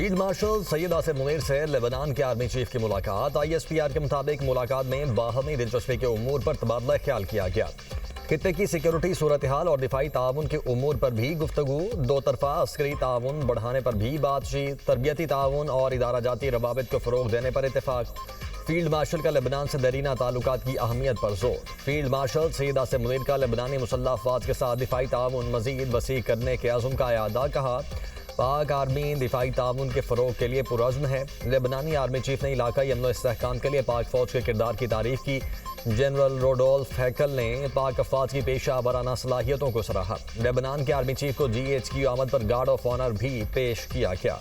Field marshal Syed Asim Munir से Lebanon के army chief की मुलाकात। ISPR के मुताबिक मुलाकात में बाहमी दिलचस्पी के उमूर पर तबादला ख्याल किया गया। खित्ते की सिक्योरिटी सूरत हाल और दिफाई ताउन के उमूर पर भी गुफ्तगू। दो तरफा अस्करी ताउन बढ़ाने पर भी बातचीत। तरबियती ताउन और इदारा जाती रवाबित को फ़रोग देने पर इत्तेफाक। फील्ड मार्शल का लेबनान से दरीना ताल्लुकात की अहमियत पर जोर। फील्ड मार्शल सैयद आसिम मुनीर का लेबनानी मुसल्लह अफवाज के साथ दिफाई ताउन मजीद वसी करने के अज़्म का यादा। कहा, पाक आर्मी दिफाई ताउन के फ़रोग के लिए पुरज़्म है। लेबनानी आर्मी चीफ ने इलाकाई अमन इस्तेहकाम के लिए पाक फ़ौज के किरदार की तारीफ की। जनरल रोडोल्फ हैकल ने पाक अफवाज की पेशा वराना सलाहियतों को सराहा। लेबनान के आर्मी चीफ को GH की आमद पर गार्ड ऑफ ऑनर भी पेश किया गया।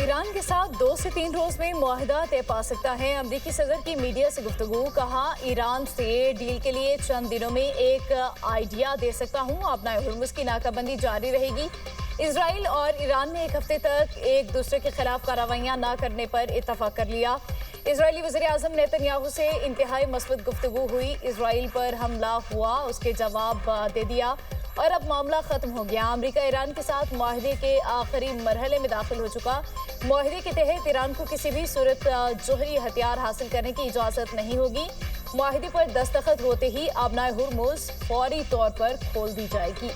ईरान के साथ 2 से 3 रोज में मुआहदा तय पा सकता है। अमरीकी सदर की मीडिया से गुफ्तगू। कहा, ईरान से डील के लिए चंद दिनों में एक आइडिया दे सकता हूँ। अपना हुर्मुज़ की नाकाबंदी जारी रहेगी। इसराइल और ईरान ने एक हफ्ते तक एक दूसरे के खिलाफ कार्रवाइयाँ न करने पर इत्तफाक कर लिया। इजरायली वज़ीर-ए-आज़म नेतन्याहू से इंतहाई मस्बत गुफ्तगू हुई। इसराइल पर हमला हुआ, उसके जवाब दे दिया और अब मामला खत्म हो गया। अमेरिका ईरान के साथ मुआहदे के आखिरी मरहले में दाखिल हो चुका। मुआहदे के तहत ईरान को किसी भी सूरत जोहरी हथियार हासिल करने की इजाज़त नहीं होगी। मुआहदे पर दस्तखत होते ही आबनाए हुर्मुज़ फौरी तौर पर खोल दी जाएगी।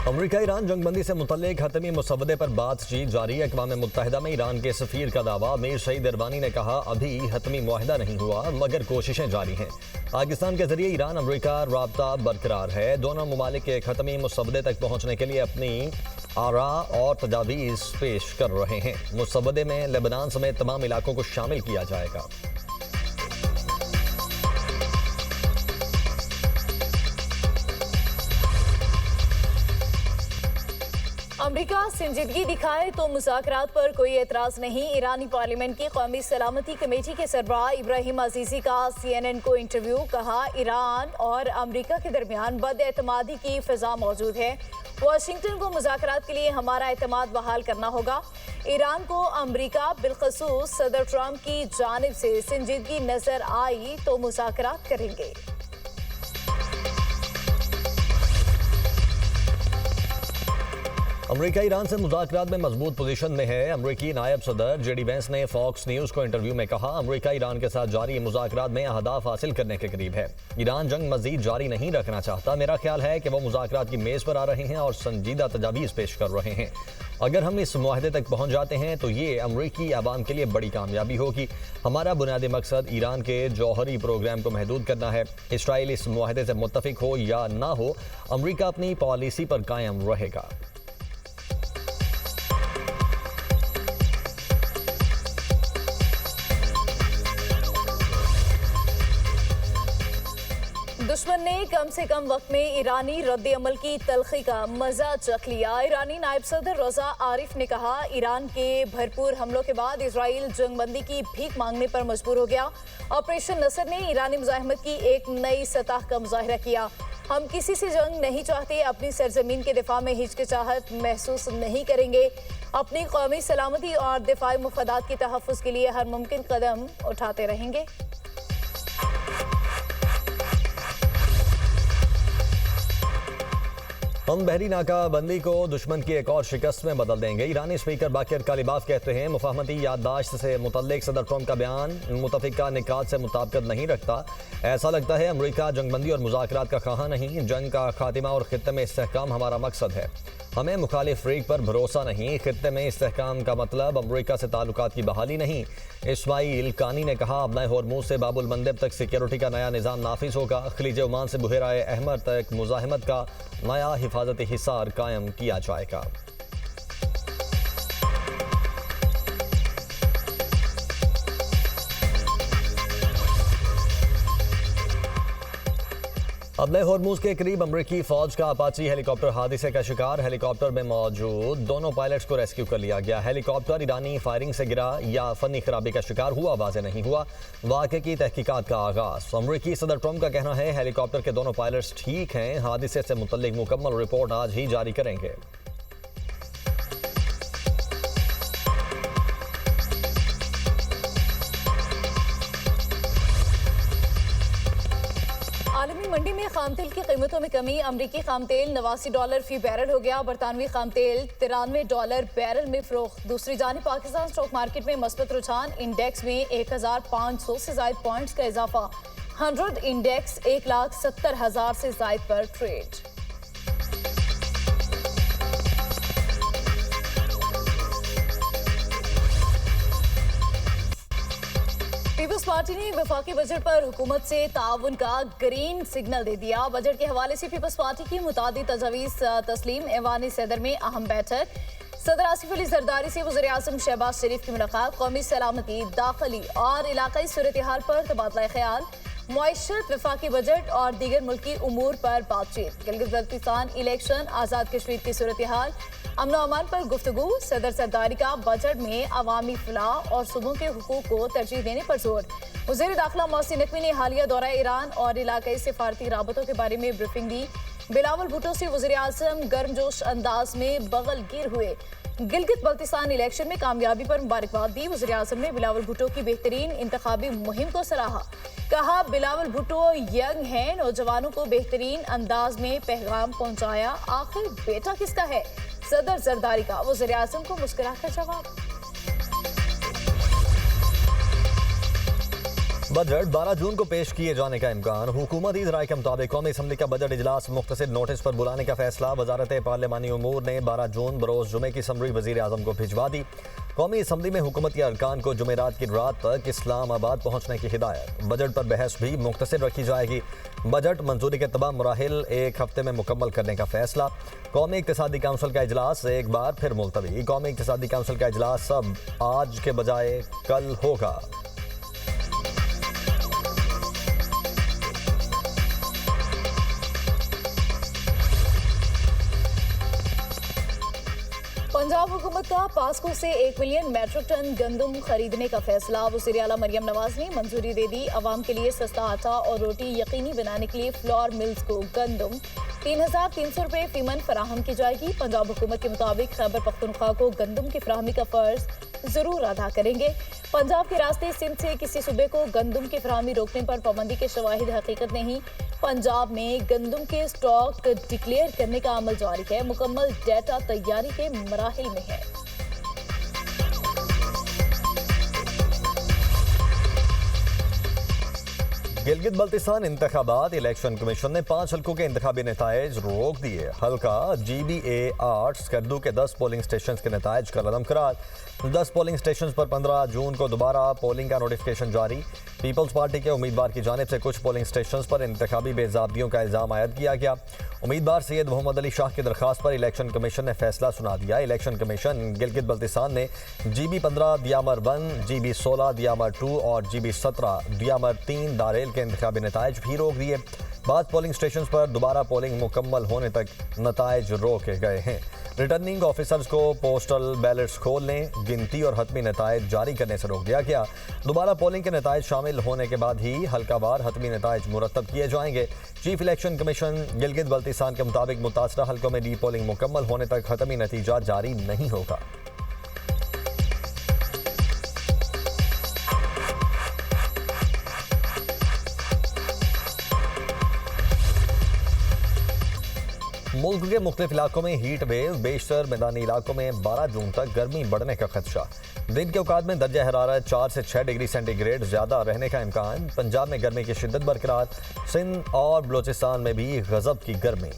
अमरीका ईरान जंगबंदी से मुतल्लिक हतमी मुसवदे पर बातचीत जारी। अक़वाम मुत्तहिदा में ईरान के सफ़ीर का दावा। मीर सईद इरवानी ने कहा, अभी हतमी मुआहदा नहीं हुआ मगर कोशिशें जारी हैं। पाकिस्तान के जरिए ईरान अमरीका राब्ता बरकरार है। दोनों ममालिक के हतमी मुसवदे तक पहुँचने के लिए अपनी आरा और तजावीज़ पेश कर रहे हैं। मुसवदे में लेबनान समेत तमाम इलाकों को शामिल किया जाएगा। अमरीका संजीदगी दिखाए तो मुज़ाकरात पर कोई एतराज़ नहीं। ईरानी पार्लियामेंट की कौमी सलामती कमेटी के सरबराह इब्राहिम अजीज़ी का CNN को इंटरव्यू। कहा, ईरान और अमरीका के दरमियान बदएतमादी की फ़िज़ा मौजूद है। वाशिंगटन को मुज़ाकरात के लिए हमारा एतमाद बहाल करना होगा। ईरान को अमरीका बिलखसूस सदर ट्रंप की जानिब से संजीदगी नज़र आई तो मुज़ाकरात करेंगे। अमरीका ईरान से मुज़ाकरात में मजबूत पोजीशन में है। अमरीकी नायब सदर JD वेंस ने फॉक्स न्यूज़ को इंटरव्यू में कहा, अमरीका ईरान के साथ जारी मुज़ाकरात में अहदाफ हासिल करने के करीब है। ईरान जंग मजीद जारी नहीं रखना चाहता। मेरा ख्याल है कि वो मुज़ाकरात की मेज़ पर आ रहे हैं और संजीदा तजावीज़ पेश कर रहे हैं। अगर हम इस मुआहदे तक पहुँच जाते हैं तो ये अमरीकी अवाम के लिए बड़ी कामयाबी होगी। हमारा बुनियादी मकसद ईरान के जौहरी प्रोग्राम को महदूद करना है। इसराइल इस मुआहदे से मुत्तफिक हो या ना हो, अमरीका अपनी पॉलिसी पर कायम रहेगा। दुश्मन ने कम से कम वक्त में ईरानी रद्द अमल की तलखी का मजा चख लिया। ईरानी नायब सदर रज़ा आरिफ ने कहा, ईरान के भरपूर हमलों के बाद इसराइल जंगबंदी की भीख मांगने पर मजबूर हो गया। ऑपरेशन नसर ने ईरानी मुजाहिमत की एक नई सतह का मुजाहिरा किया। हम किसी से जंग नहीं चाहते, अपनी सरजमीन के दिफा में हिचकिचाहट महसूस नहीं करेंगे। अपनी कौमी सलामती और दिफाई मुफादात के तहफ़्फ़ुज़ के लिए हर मुमकिन कदम उठाते रहेंगे। हम बहरी नाकाबंदी को दुश्मन की एक और शिकस्त में बदल देंगे। ईरानी स्पीकर बाकिर कालिबाफ कहते हैं, मुफाहमती याददाश्त से मुतल्लिक सदर ट्रंप का बयान मुतफ़िका निकात से मुताबिकत नहीं रखता। ऐसा लगता है अमरीका जंगबंदी और मुज़ाकरात का ख़्वाह नहीं, जंग का खात्मा और ख़ित्ते में इस्तेहकाम हमारा मकसद है। हमें मुखालिफ फ़रीक पर भरोसा नहीं। ख़ित्ते में इस्तेहकाम का मतलब अमरीका से ताल्लुकात की बहाली नहीं। इस्माइल कानी ने कहा, अपना होर्मुज़ से बाबुल मंदेब तक सिक्योरिटी का नया निज़ाम नाफिज होगा। खलीज ओमान से बुहेराए अहमर तक मुज़ाहिमत का नया हिफाजती हिसार कायम किया जाएगा। अबले होर्मुज के करीब अमरीकी फौज का अपाची हेलीकॉप्टर हादसे का शिकार। हेलीकॉप्टर में मौजूद दोनों पायलट्स को रेस्क्यू कर लिया गया। हेलीकॉप्टर ईरानी फायरिंग से गिरा या फनी खराबी का शिकार हुआ, वाज़ेह नहीं हुआ। वाक़े की तहकीकात का आगाज। अमरीकी सदर ट्रंप का कहना है हेलीकॉप्टर के दोनों पायलट्स ठीक हैं। हादसे से मुतल्लिक मुकम्मल रिपोर्ट आज ही जारी करेंगे। आलमी मंडी में खाम तेल की कीमतों में कमी। अमरीकी खाम तेल $89 फी बैरल हो गया। बरतानवी खाम तेल $93 बैरल में फरोख्त। दूसरी जानिब पाकिस्तान स्टॉक मार्केट में मस्बत रुझान। इंडेक्स में 1500 से जायद पॉइंट्स का इजाफा। 100 इंडेक्स 1,70,000 से जायद पर ट्रेड। पीपल्स पार्टी ने वफाकी बजट पर हुकूमत से ताउन का ग्रीन सिग्नल दे दिया। बजट के हवाले से पीपल्स पार्टी की मुतादिद तजावीज़ तस्लीम। ऐवान सदर में अहम बैठक। सदर आसिफ अली जरदारी से वज़ीर आज़म शहबाज शरीफ की मुलाकात। कौमी सलामती, दाखिली और इलाकाई सूरत हाल पर तबादला ख्याल। मुआशरत, वफाकी बजट और दीगर मुल्की उमूर पर बातचीत। गिलगित बल्तिस्तान इलेक्शन, आज़ाद कश्मीर की सूरत हाल, अमन अमान पर गुफ्तगू। सदर सरदारी का बजट में अवामी फलाह और सूबों के हुकूक को तरजीह देने पर जोर। वज़ीर दाखिला मोहसिन नकवी ने हालिया दौरा ईरान और इलाकाई सिफारती राबतों के बारे में ब्रीफिंग दी। बिलावल भुट्टो से वज़ीर आज़म गर्मजोश अंदाज में बगलगिर हुए। गिलगित बल्तिस्तान इलेक्शन में कामयाबी पर मुबारकबाद दी। वज़ीर आज़म ने बिलावल भुट्टो की बेहतरीन इंतखाबी मुहिम को सराहा। कहा बिलावल भुट्टो यंग हैं, नौजवानों को बेहतरीन अंदाज में पैगाम पहुंचाया। आखिर बेटा किसका है? सदर जरदारी का वज़ीर आज़म को मुस्कुराकर जवाब। बजट 12 जून को पेश किए जाने का इम्कान। हुकूमती राय के मुताबिक कौमी असम्बली का बजट इजलास मुख्तसर नोटिस पर बुलाने का फैसला। वजारत पार्लिमानी उमूर ने 12 जून बरोज़ जुमे की समरी वज़ीर आज़म को भिजवा दी। कौमी असम्बली में हुकूमती अरकान को जुमेरात की रात तक इस्लामाबाद पहुँचने की हिदायत। बजट पर बहस भी मुख्तसर रखी जाएगी। बजट मंजूरी के तमाम मराहिल एक हफ्ते में मुकम्मल करने का फैसला। कौमी इक़्तिसादी काउंसिल का इजलास एक बार फिर मुलतवी। कौमी इक़्तिसादी काउंसिल का इजलास अब आज के बजाय कल होगा। पंजाब हुकूमत का पास्को से 1 मिलियन मैट्रिक टन गंदम खरीदने का फैसला। वज़ीर आला मरियम नवाज ने मंजूरी दे दी। अवाम के लिए सस्ता आटा और रोटी यकीनी बनाने के लिए फ्लोर मिल्स को गंदम 3,300 रुपये फीमन फराहम की जाएगी। पंजाब हुकूमत के मुताबिक खैबर पख्तूनख्वा को गंदम की फराहमी का फर्ज जरूर अदा करेंगे। पंजाब के रास्ते सिंध से किसी सूबे को गंदम की फराहमी रोकने पर पाबंदी के शवाहिद हकीकत नहीं। पंजाब में गंदम के स्टॉक डिक्लेयर करने का अमल जारी है। मुकम्मल डेटा तैयारी के मराहिल में है। गिलगित बल्तिस्तान इंतखाबात। इलेक्शन कमीशन ने 5 हल्कों के इंतखाबी नताइज रोक दिए। हल्का GBA 8 स्कर्दू के 10 पोलिंग स्टेशन के नताइज का रदम करार। 10 पोलिंग स्टेशन पर 15 जून को दोबारा पोलिंग का नोटिफिकेशन जारी। पीपल्स पार्टी के उम्मीदवार की जानिब से कुछ पोलिंग स्टेशन पर इंतखाबी बेज़ाब्तियों का इल्ज़ाम आयद किया गया। उम्मीदवार सैयद मोहम्मद अली शाह की दरख्वास्त पर इलेक्शन कमीशन ने फैसला सुना दिया। इलेक्शन कमीशन गिलगित बल्तिस्तान ने GB15 दियामर 1, GB16 दियामर 2 और GB17 दियामर 3 दारेल के इंतखाबी नताइज भी रोक दिए। बाद पोलिंग स्टेशन पर दोबारा पोलिंग मुकम्मल होने तक नताइज रोके गए हैं। रिटर्निंग ऑफिसर्स को पोस्टल बैलेट्स खोलने, गिनती और हतमी नताइज जारी करने से रोक दिया गया। दोबारा पोलिंग के नताइज शामिल होने के बाद ही हल्कावार हतमी नताइज मुरतब किए जाएंगे। Chief election commission Gilgit Baltistan के मुताबिक मुतासरा हल्कों में री पोलिंग मुकम्मल होने तक हतमी नतीजा जारी नहीं होगा। मुल्क के मुख्तलिफ इलाकों में हीट वेव। बेशतर मैदानी इलाकों में 12 जून तक गर्मी बढ़ने का खदशा। दिन के औकात में दर्जा हरारत 4 से 6 डिग्री सेंटीग्रेड ज़्यादा रहने का इम्कान। पंजाब में गर्मी की शिद्दत बरकरार। सिंध और बलोचिस्तान में भी गजब की गर्मी।